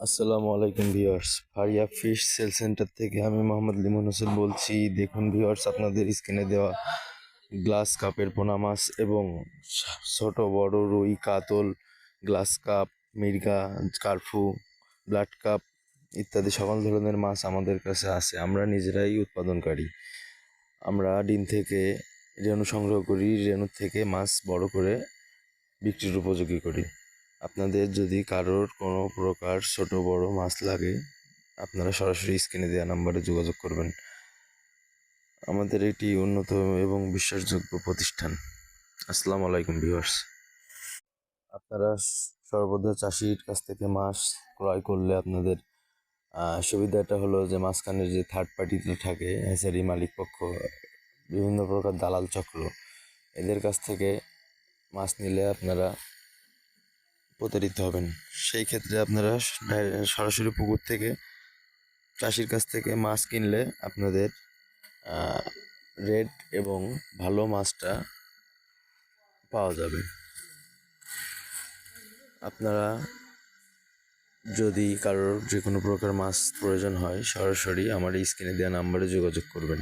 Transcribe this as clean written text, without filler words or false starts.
আসসালামু আলাইকুম viewers, Fariya fish sale centre থেকে আমি মোহাম্মদ লিমন হোসেন বলছি। দেখুন ভিউয়ার্স, আপনাদের স্ক্রিনে দেওয়া গ্লাস কাপের পোনা মাছ এবং ছোট বড় রুই, কাতল, গ্লাস কাপ, মির্গা, কার্ফু, ব্লাড কাপ ইত্যাদি সকল ধরনের মাছ আমাদের কাছে আছে। আমরা নিজেরাই উৎপাদনকারী। আমরা ডিম থেকে রেণু সংগ্রহ করি, রেণু থেকে মাছ বড় করে বিক্রির উপযোগী করি। আপনাদের যদি কারোর কোনো প্রকার ছোট বড় মাছ লাগে, আপনারা সরাসরি স্ক্রিনে দেওয়া নাম্বারে যোগাযোগ করবেন। আমাদের এটি উন্নত এবং বিশ্বাসযোগ্য প্রতিষ্ঠান। আসসালামু আলাইকুম ভিউয়ার্স। আপনারা সর্বদা চাষির কাছ থেকে মাছ ক্রয় করলে আপনাদের সুবিধাটা হলো যে মাঝখানের যে থার্ড পার্টিতে থাকে, হ্যাচারি মালিক পক্ষ, বিভিন্ন প্রকার দালাল চক্র, এদের কাছ থেকে মাছ নিলে আপনারা প্রতারিত হবেন। সেই ক্ষেত্রে আপনারা সরাসরি পুকুর থেকে চাষির কাছ থেকে মাছ কিনলে আপনাদের রেট এবং ভালো মাছটা পাওয়া যাবে। আপনারা যদি কারোর যে কোনো প্রকার মাছ প্রয়োজন হয়, সরাসরি আমার এই স্ক্রিনে দেওয়া নাম্বারে যোগাযোগ করবেন।